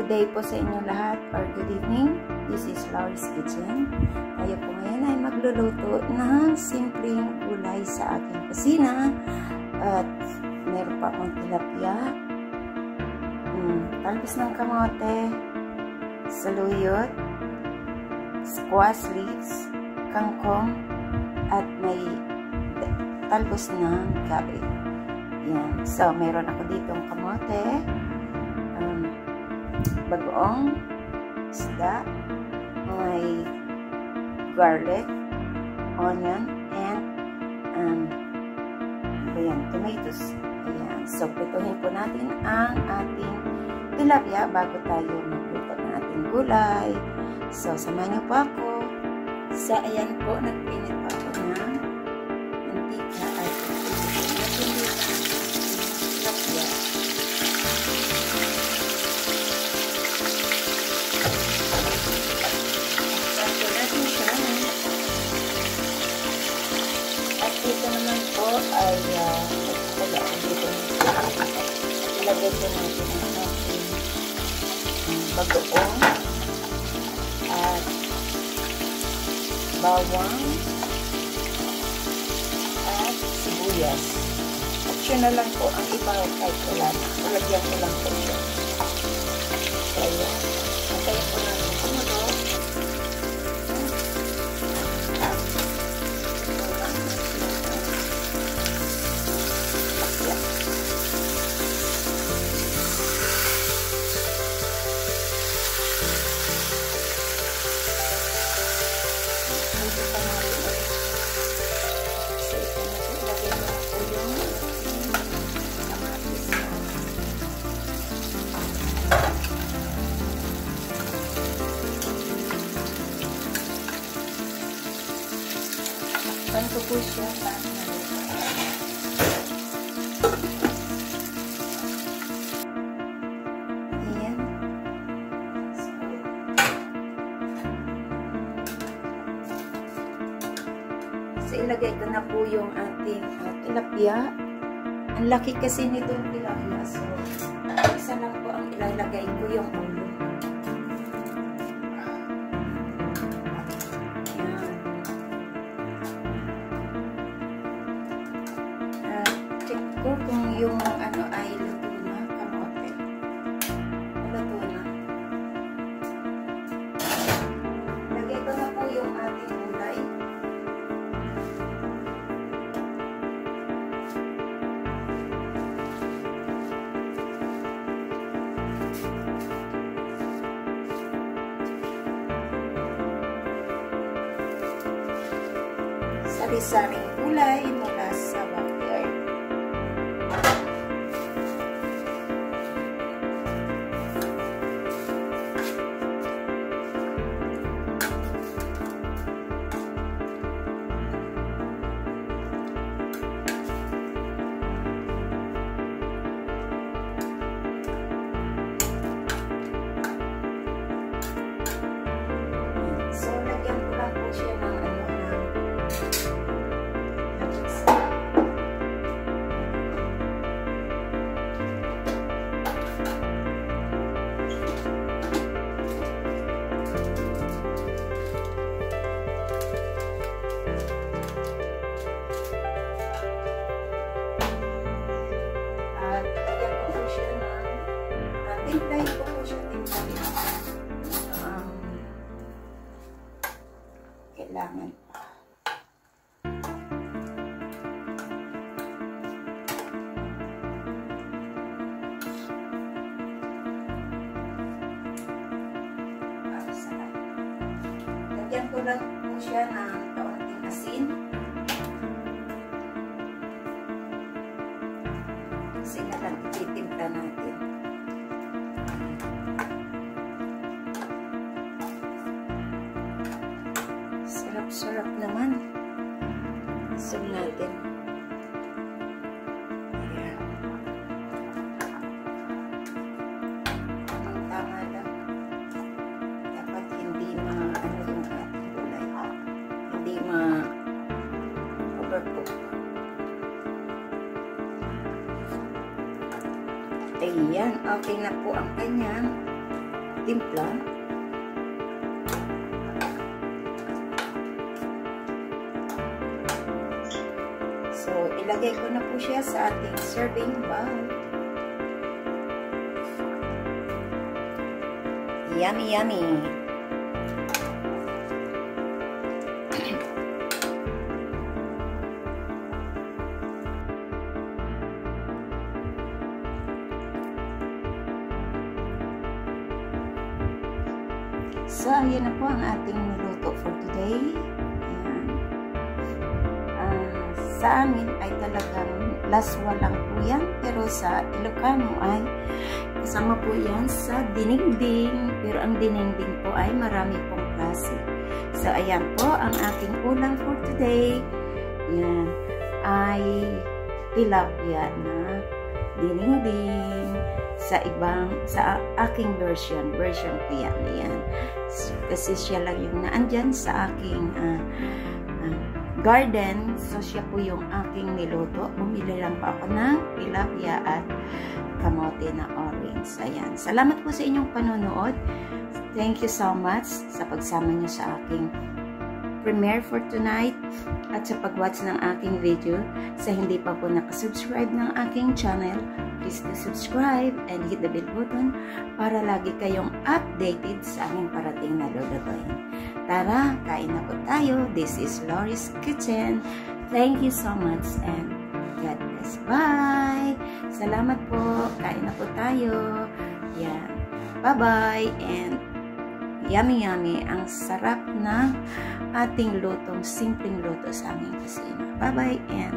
day po sa inyo lahat, or good evening. This is Laurie's Kitchen. Tayo po ngayon ay magluluto ng simpleng gulay sa aking kusina. At meron pa akong tilapia, talbos ng kamote, saluyot, squash leaves, kangkong, at may talbos ng gabi. Yan. So, meron ako ditong kamote, bagoong isda, may garlic, onion, and tomatoes. Ayan. So, prituhin po natin ang ating tilapia bago tayo magluto ng ating gulay. So, samahan niyo po ako. So, ayan po, nagpinit pa ako ng mantika at prituhin natin tilapia. Ito naman po ay wala ko dito. Ilagay po natin ang ating bagoong at bawang at sibuyas. At yun na lang po ang iba kahit wala na. Lagyan ko lang po siya. So, ayan. Antayin po natin kumulo. Ito po siya. Ayan. So, ilagay ko na po yung ating tilapia. Ang laki kasi nitong tilapia. So, isa lang po ang ilalagay ko yung ulo. Kung yung ay luto na, kamote. Luto na. Lagay ko na po yung ating gulay. Sari-saring gulay mula sa backyard. So, lagyan ko lang po siya ng timplahin ko po siya, kailangan pa. Lagyan ko lang po siya ng kaunting asin. Kasi na lang ititimpla natin. Sarap naman. Isog natin. Ayan. Tama lang. Dapat hindi yung ating gulay. Hindi overcook. Ayan. Okay na po ang kanyang timpla. So, ilagay ko na po siya sa ating serving bowl. Yummy, yummy! So, ayan na po ang ating niluto for today. Ayan. Sa amin ay talagang laswa lang po yan. Pero sa Ilocano ay kasama po yan sa dinigding. Pero ang dinigding po ay marami pong klase. So, ayan po ang aking ulam for today. Ayan. Ay tilapia na dinigding. Sa aking version ko yan. Ayan. Kasi siya lang yung naandyan sa aking garden. So, siya po yung aking niluto. Bumili lang po ako ng tilapia at kamote na orange. Ayan. Salamat po sa inyong panonood. Thank you so much sa pagsama niyo sa aking premiere for tonight at sa pag-watch ng aking video. Sa hindi pa po nakasubscribe ng aking channel, please do subscribe and hit the bell button para lagi kayong updated sa aming parating na lulutuin. Tara, kain na po tayo. This is Lori's Kitchen. Thank you so much and God bless. Bye! Salamat po. Kain na po tayo. Yan. Bye-bye and yummy yummy. Ang sarap ng ating lutong, simpleng luto sa aming kusina. Bye-bye and